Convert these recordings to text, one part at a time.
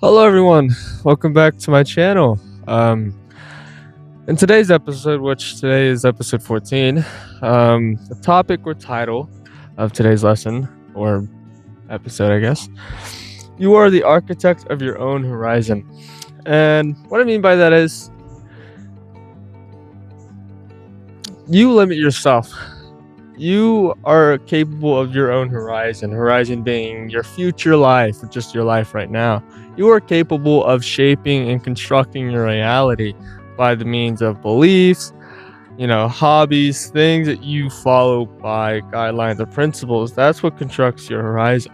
Hello, everyone. Welcome back to my channel. In today's episode, which today is episode 14, the topic or title of today's lesson or episode, I guess, you are the architect of your own horizon. And what I mean by that is you limit yourself. You are capable of your own horizon being your future life, or just your life right now. You are capable of shaping and constructing your reality by the means of beliefs, hobbies, things that you follow by guidelines or principles. That's what constructs your horizon.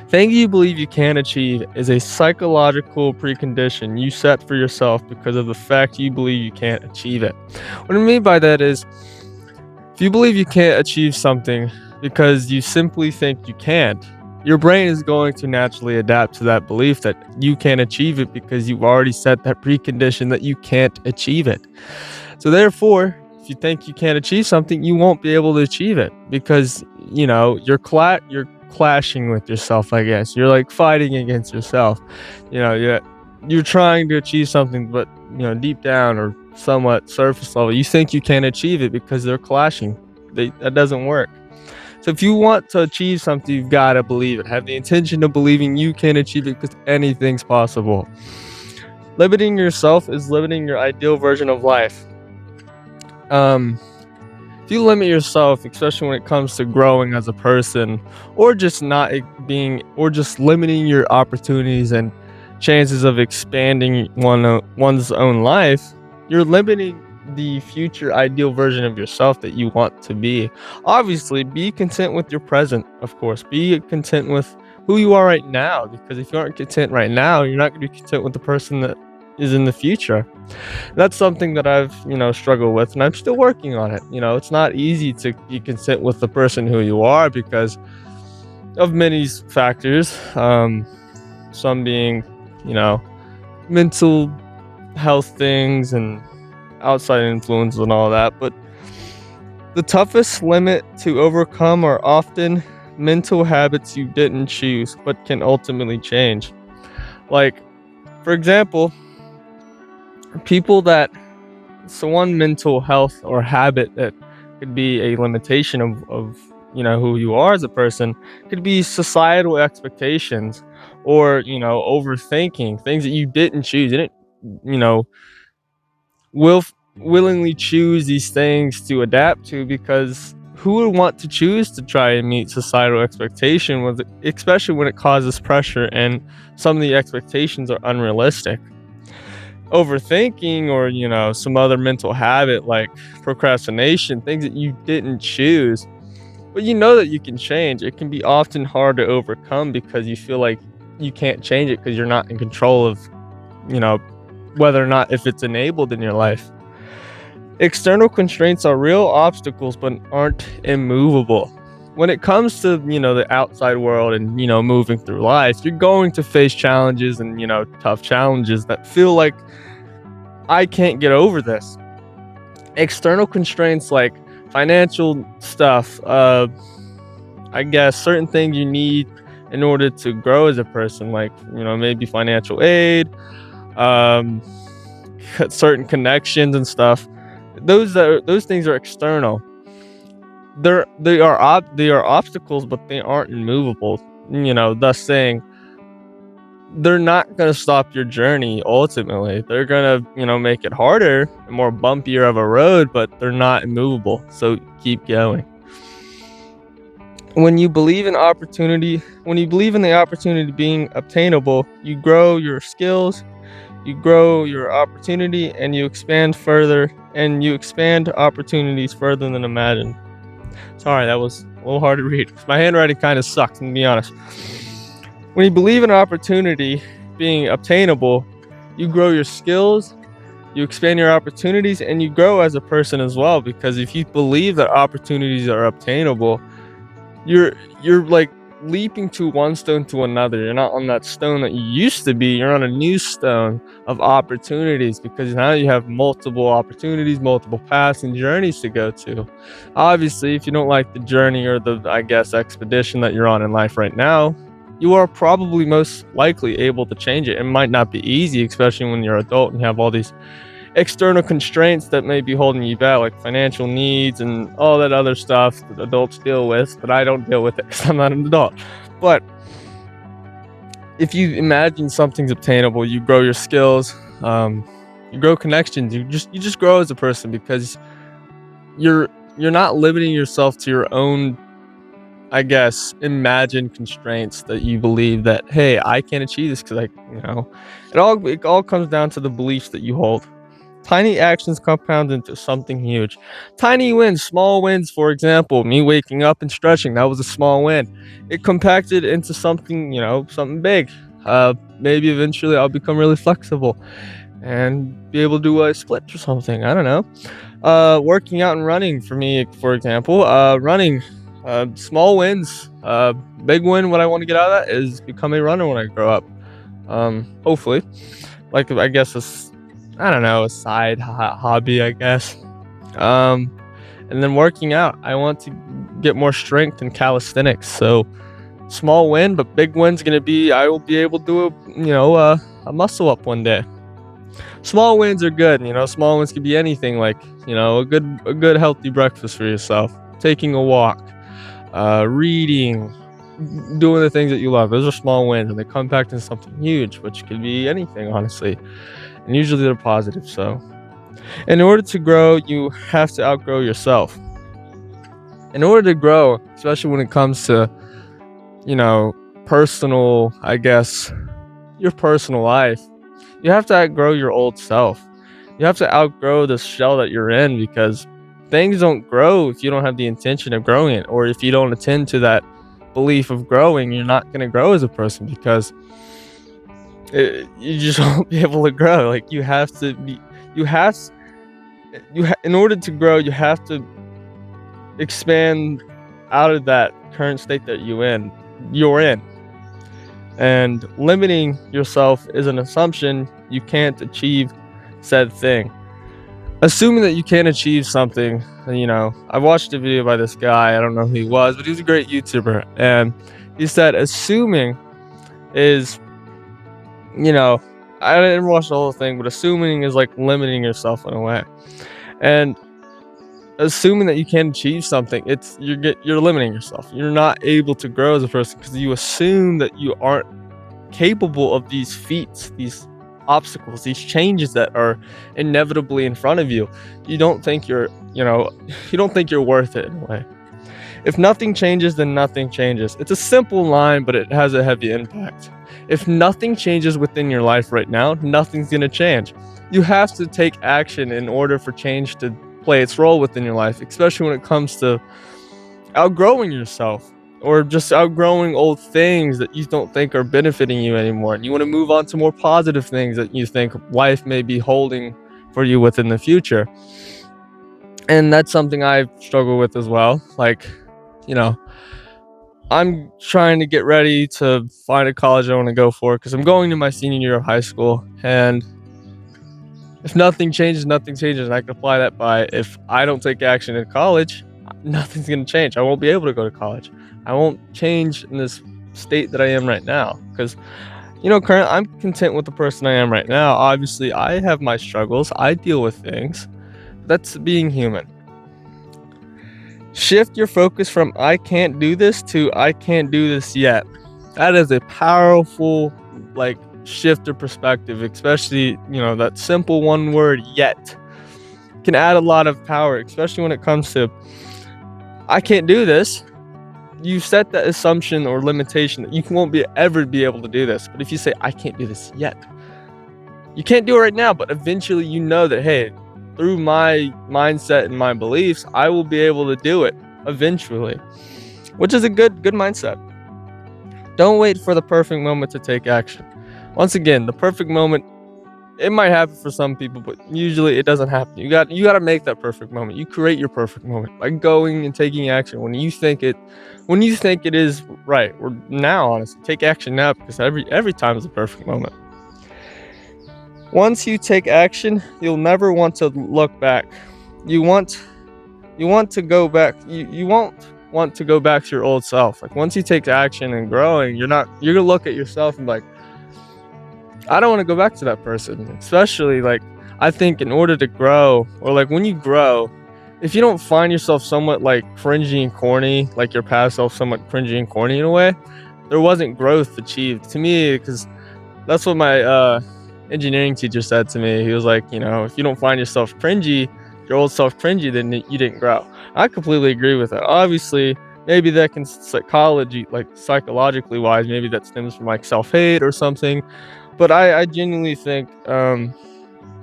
Things you believe you can achieve is a psychological precondition you set for yourself because of the fact you believe you can't achieve it. What I mean by that is, if you believe you can't achieve something because you simply think you can't, your brain is going to naturally adapt to that belief that you can't achieve it because you've already set that precondition that you can't achieve it. So therefore, if you think you can't achieve something, you won't be able to achieve it because, you're clashing with yourself, I guess. You're like fighting against yourself. You're trying to achieve something, but deep down or somewhat surface level, you think you can't achieve it because they're clashing. That doesn't work. So if you want to achieve something, you've got to believe it. Have the intention of believing you can achieve it because anything's possible. Limiting yourself is limiting your ideal version of life. If you limit yourself, especially when it comes to growing as a person, or just not being, or just limiting your opportunities and chances of expanding one's own life, you're limiting the future ideal version of yourself that you want to be. Obviously, be content with your present, of course. Be content with who you are right now, because if you aren't content right now, you're not going to be content with the person that is in the future. That's something that I've, struggled with, and I'm still working on it. It's not easy to be content with the person who you are because of many factors. Some being, mental health things and outside influence and all that. But the toughest limit to overcome are often mental habits you didn't choose, but can ultimately change. Like, for example, one mental health or habit that could be a limitation of who you are as a person could be societal expectations, or overthinking things that you didn't choose. You didn't you know will willingly choose these things to adapt to, because who would want to choose to try and meet societal expectation, especially when it causes pressure and some of the expectations are unrealistic. Overthinking, or some other mental habit like procrastination, things that you didn't choose but that you can change, it can be often hard to overcome because you feel like you can't change it because you're not in control of you know whether or not if it's enabled in your life. External constraints are real obstacles but aren't immovable. When it comes to the outside world and moving through life, you're going to face challenges and tough challenges that feel like, I can't get over this. External constraints like financial stuff, I guess certain things you need in order to grow as a person, like maybe financial aid, um certain connections and stuff. Those things are external. They are obstacles, but they aren't immovable. Thus saying, they're not going to stop your journey. Ultimately, they're going to make it harder and more bumpier of a road, but they're not immovable, so keep going. When you believe in the opportunity being obtainable, you grow your skills, you grow your opportunity, and you expand opportunities further than imagined. Sorry, that was a little hard to read. My handwriting kind of sucks, to be honest. When you believe in opportunity being obtainable, you grow your skills, you expand your opportunities, and you grow as a person as well. Because if you believe that opportunities are obtainable, you're like leaping to one stone to another. You're not on that stone that you used to be. You're on a new stone of opportunities, because now you have multiple opportunities, multiple paths and journeys to go to. Obviously, if you don't like the journey or the, I guess, expedition that you're on in life right now, you are probably most likely able to change it. It might not be easy, especially when you're an adult and you have all these external constraints that may be holding you back, like financial needs and all that other stuff that adults deal with, but I don't deal with it because I'm not an adult. But if you imagine something's obtainable, you grow your skills, you grow connections, you just grow as a person, because you're not limiting yourself to your own, I guess, imagined constraints that you believe that, hey, I can't achieve this because it all comes down to the beliefs that you hold. Tiny actions compound into something huge. Tiny wins, small wins, for example, me waking up and stretching, that was a small win. It compacted into something, something big. Maybe eventually I'll become really flexible and be able to do a split or something. I don't know. Working out and running for me, for example, running, small wins. Big win, what I want to get out of that is become a runner when I grow up. Hopefully, like, I guess I don't know, a side hobby, I guess. Um, and then working out, I want to get more strength in calisthenics. So small win, but big win's gonna be I will be able to do a muscle up one day. Small wins are good. Small wins can be anything, like a good healthy breakfast for yourself, taking a walk, reading, doing the things that you love. Those are small wins, and they compact into something huge, which could be anything, honestly. And usually they're positive. So, in order to grow, you have to outgrow yourself. In order to grow, especially when it comes to, personal, I guess, your personal life, you have to outgrow your old self. You have to outgrow the shell that you're in, because things don't grow if you don't have the intention of growing it, or if you don't attend to that belief of growing. You're not going to grow as a person, because you just won't be able to grow. Like, in order to grow, you have to expand out of that current state that you're in. And limiting yourself is an assumption you can't achieve said thing. Assuming that you can't achieve something, I watched a video by this guy, I don't know who he was, but he was a great YouTuber, and he said assuming is, I didn't watch the whole thing, but assuming is like limiting yourself in a way. And assuming that you can't achieve something, you're limiting yourself. You're not able to grow as a person because you assume that you aren't capable of these feats, these obstacles, these changes that are inevitably in front of you. You don't think you're worth it in a way. If nothing changes, then nothing changes. It's a simple line, but it has a heavy impact. If nothing changes within your life right now, nothing's going to change. You have to take action in order for change to play its role within your life, especially when it comes to outgrowing yourself, or just outgrowing old things that you don't think are benefiting you anymore, and you want to move on to more positive things that you think life may be holding for you within the future. And that's something I've struggled with as well. Like, I'm trying to get ready to find a college I want to go for, because I'm going to my senior year of high school, and if nothing changes, nothing changes. And I can apply that by, if I don't take action in college, nothing's going to change. I won't be able to go to college. I won't change in this state that I am right now, because, currently I'm content with the person I am right now. Obviously, I have my struggles. I deal with things. That's being human. Shift your focus from I can't do this to I can't do this yet. That is a powerful, shift of perspective, especially, that simple one word, yet, can add a lot of power, especially when it comes to I can't do this. You set that assumption or limitation that you won't ever be able to do this. But if you say I can't do this yet, you can't do it right now, but eventually that, hey, through my mindset and my beliefs, I will be able to do it eventually, which is a good mindset. Don't wait for the perfect moment to take action. Once again, the perfect moment, it might happen for some people, but usually it doesn't happen. You got to make that perfect moment. You create your perfect moment by going and taking action when you think it is right. Or now, honestly, take action now, because every time is a perfect moment. Once you take action, you'll never want to look back. You want to go back. You won't want to go back to your old self. Like once you take action and growing, you're gonna look at yourself and be like, I don't want to go back to that person. Especially like I think in order to grow, or like when you grow, if you don't find yourself somewhat like cringy and corny, like your past self somewhat cringy and corny in a way, there wasn't growth achieved to me. Because that's what my engineering teacher said to me. He was like, if you don't find yourself cringy, your old self cringy, then you didn't grow. I completely agree with that. Obviously, maybe that can psychologically wise, maybe that stems from like self-hate or something. But I genuinely think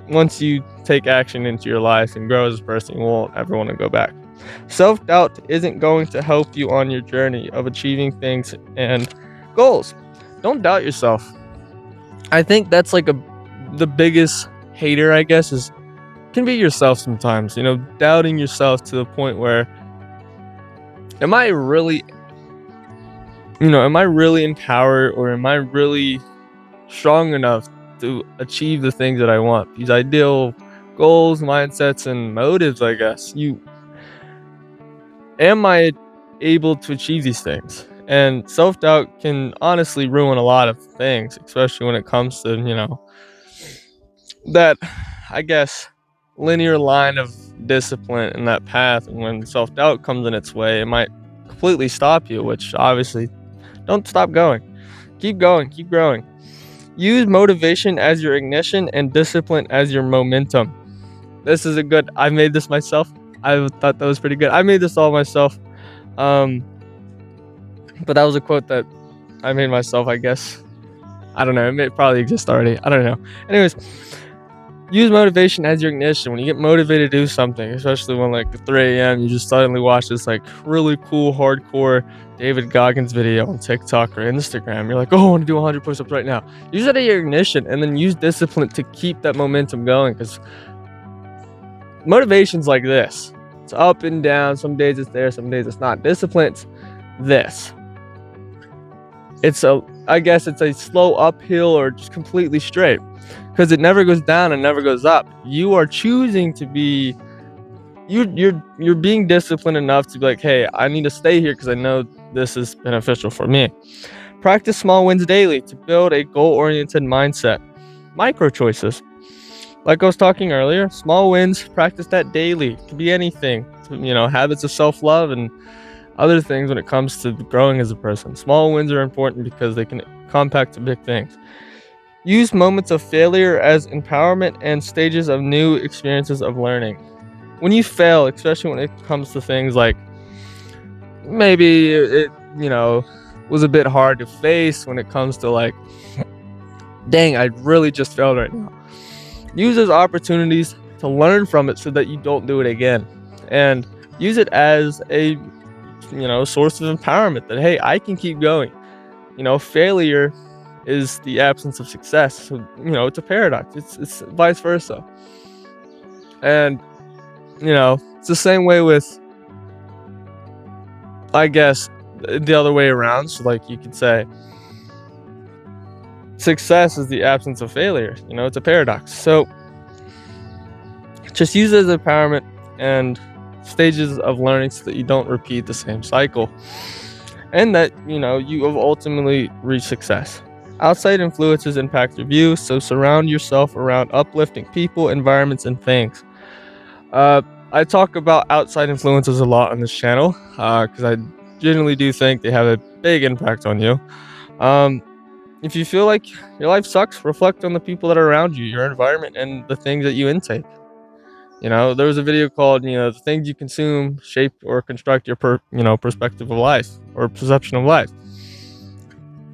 once you take action into your life and grow as a person, you won't ever want to go back. Self-doubt isn't going to help you on your journey of achieving things and goals. Don't doubt yourself. I think that's like the biggest hater, I guess, can be yourself sometimes. Doubting yourself to the point where, am I really empowered, or am I really strong enough to achieve the things that I want? These ideal goals, mindsets, and motives, I guess. Am I able to achieve these things? And self-doubt can honestly ruin a lot of things, especially when it comes to, that, I guess, linear line of discipline in that path. And when self-doubt comes in its way, it might completely stop you, which obviously, don't stop going. Keep going, keep growing. Use motivation as your ignition and discipline as your momentum. This is I made this myself. I thought that was pretty good. I made this all myself. But that was a quote that I made myself, I guess. I don't know. It may probably exist already. I don't know. Anyways, use motivation as your ignition. When you get motivated to do something, especially when like at 3 a.m. you just suddenly watch this like really cool hardcore David Goggins video on TikTok or Instagram. You're like, oh, I want to do 100 push-ups right now. Use that as your ignition, and then use discipline to keep that momentum going. Because motivation's like this. It's up and down. Some days it's there, some days it's not. Discipline's this. I guess it's a slow uphill or just completely straight, because it never goes down and never goes up. You are choosing to be, you're being disciplined enough to be like, hey, I need to stay here because I know this is beneficial for me. Practice small wins daily to build a goal-oriented mindset. Micro choices. Like I was talking earlier, small wins, practice that daily. It could be anything. Habits of self-love and other things when it comes to growing as a person. Small wins are important because they can compact to big things. Use moments of failure as empowerment and stages of new experiences of learning. When you fail, especially when it comes to things like maybe it was a bit hard to face, when it comes to like, dang, I really just failed right now. Use those opportunities to learn from it so that you don't do it again. And use it as a source of empowerment that, hey, I can keep going. Failure is the absence of success. So, it's a paradox. It's vice versa. And, it's the same way with, I guess, the other way around. So, like, you could say success is the absence of failure. It's a paradox. So, just use it as empowerment and stages of learning so that you don't repeat the same cycle, and that you have ultimately reached success. Outside influences impact your views, so surround yourself around uplifting people, environments, and things. I talk about outside influences a lot on this channel because I genuinely do think they have a big impact on you. If you feel like your life sucks, reflect on the people that are around you, your environment, and the things that you intake. There was a video called, the things you consume shape or construct your perspective of life or perception of life.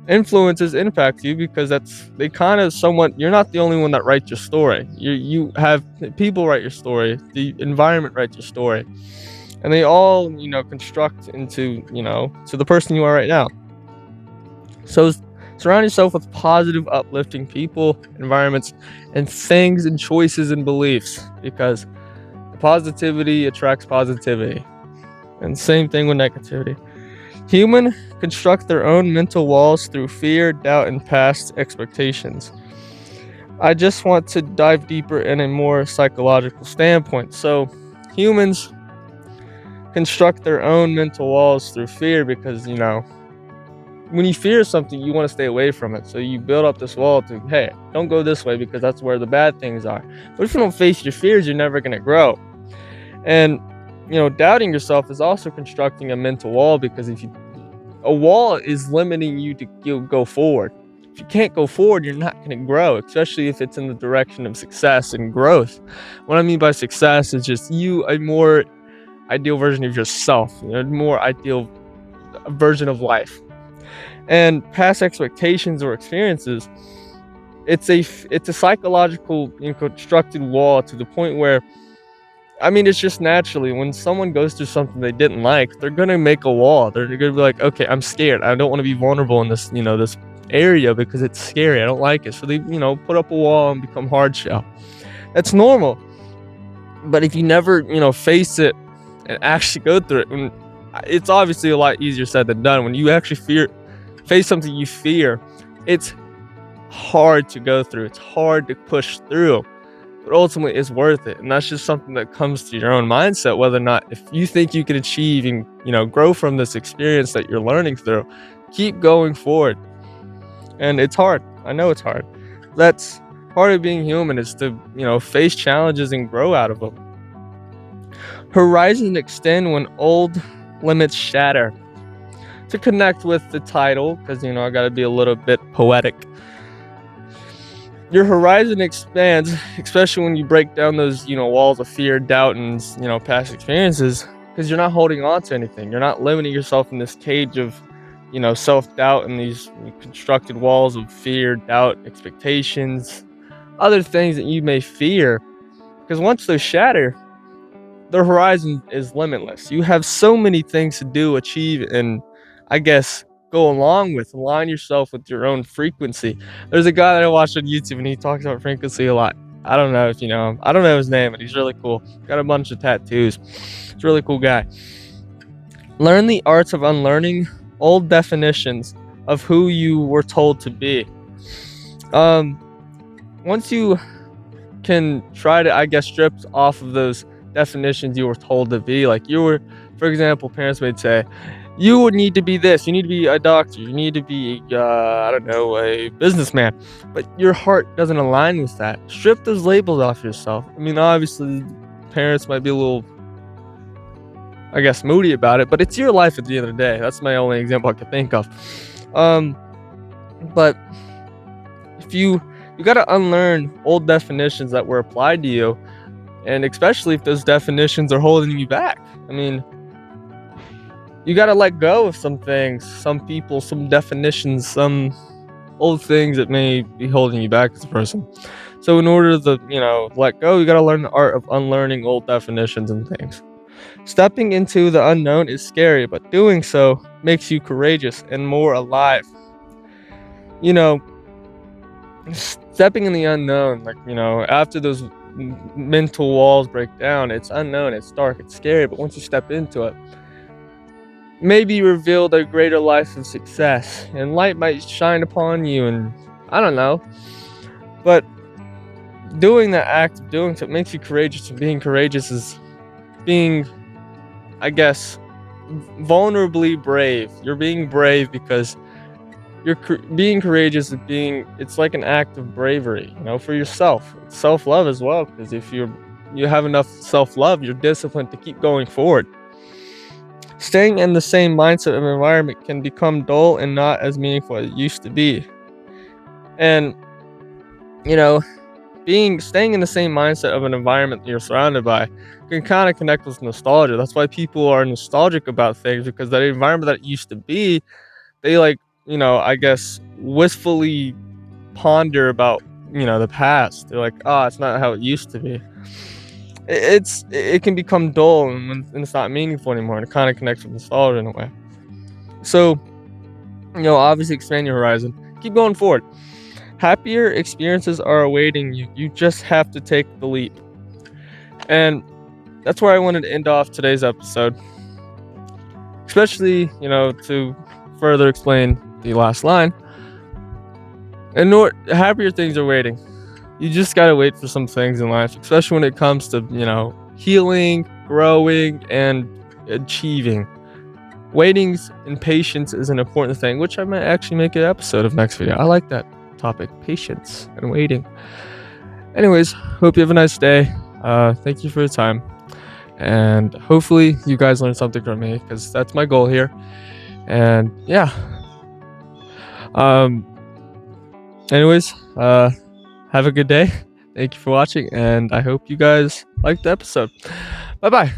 Influences impact you because they kind of somewhat, you're not the only one that writes your story. You have people write your story, the environment writes your story, and they all, construct into, to the person you are right now. So surround yourself with positive, uplifting people, environments, and things and choices and beliefs, because positivity attracts positivity. And same thing with negativity. Humans construct their own mental walls through fear, doubt, and past expectations. I just want to dive deeper in a more psychological standpoint. So humans, construct their own mental walls through fear, because when you fear something, you want to stay away from it. So you build up this wall to, hey, don't go this way because that's where the bad things are. But if you don't face your fears, you're never going to grow. And doubting yourself is also constructing a mental wall, because a wall is limiting you to go forward. If you can't go forward, you're not going to grow, especially if it's in the direction of success and growth. What I mean by success is just a more ideal version of yourself, a more ideal version of life. And past expectations or experiences, it's a psychological constructed wall, to the point where, it's just naturally when someone goes through something they didn't like, they're gonna make a wall. They're gonna be like, okay, I'm scared. I don't want to be vulnerable in this, this area, because it's scary. I don't like it. So they, put up a wall and become hard shell. That's normal. But if you never, face it and actually go through it, it's obviously a lot easier said than done. When you actually face something you fear, it's hard to go through. It's hard to push through. But ultimately, it's worth it. And that's just something that comes to your own mindset, whether or not, if you think you can achieve and, grow from this experience that you're learning through, keep going forward. And it's hard. I know it's hard. That's part of being human, is to, face challenges and grow out of them. Horizons extend when old limits shatter. To connect with the title, because, I got to be a little bit poetic. Your horizon expands, especially when you break down those, walls of fear, doubt, and, past experiences, because you're not holding on to anything. You're not limiting yourself in this cage of, self-doubt and these constructed walls of fear, doubt, expectations, other things that you may fear. Because once those shatter, the horizon is limitless. You have so many things to do, achieve, and go along with, align yourself with your own frequency. There's a guy that I watched on YouTube, and he talks about frequency a lot. I don't know if you know him. I don't know his name, but he's really cool. Got a bunch of tattoos. He's a really cool guy. Learn the arts of unlearning old definitions of who you were told to be. Once you can try to, strip off of those definitions you were told to be, like for example, parents may say, you would need to be this, you need to be a doctor, you need to be, a businessman. But your heart doesn't align with that. Strip those labels off yourself. Obviously, parents might be a little, moody about it, but it's your life at the end of the day. That's my only example I can think of. But if you got to unlearn old definitions that were applied to you, and especially if those definitions are holding you back. You got to let go of some things, some people, some definitions, some old things that may be holding you back as a person. So in order to, let go, you got to learn the art of unlearning old definitions and things. Stepping into the unknown is scary, but doing so makes you courageous and more alive. Stepping in the unknown, after those mental walls break down, it's unknown, it's dark, it's scary, but once you step into it, maybe revealed a greater life of success, and light might shine upon you, and I don't know. But doing that act of doing so makes you courageous, and being courageous is being, vulnerably brave. You're being brave because you're being courageous, it's like an act of bravery, for yourself. It's self-love as well, because if you have enough self-love, you're disciplined to keep going forward. Staying in the same mindset of environment can become dull and not as meaningful as it used to be. And, staying in the same mindset of an environment that you're surrounded by can kind of connect with nostalgia. That's why people are nostalgic about things, because that environment that it used to be, they wistfully ponder about, the past. They're like, oh, it's not how it used to be. It can become dull and it's not meaningful anymore, and it kind of connects with nostalgia in a way. So, obviously expand your horizon. Keep going forward. Happier experiences are awaiting you. You just have to take the leap. And that's where I wanted to end off today's episode. Especially, to further explain the last line. And happier things are waiting. You just gotta wait for some things in life, especially when it comes to, healing, growing, and achieving. Waiting and patience is an important thing, which I might actually make an episode of next video. I like that topic, patience and waiting. Anyways, hope you have a nice day. Thank you for your time. And hopefully you guys learned something from me, because that's my goal here. And yeah. Anyways, have a good day. Thank you for watching, and I hope you guys liked the episode. Bye-bye.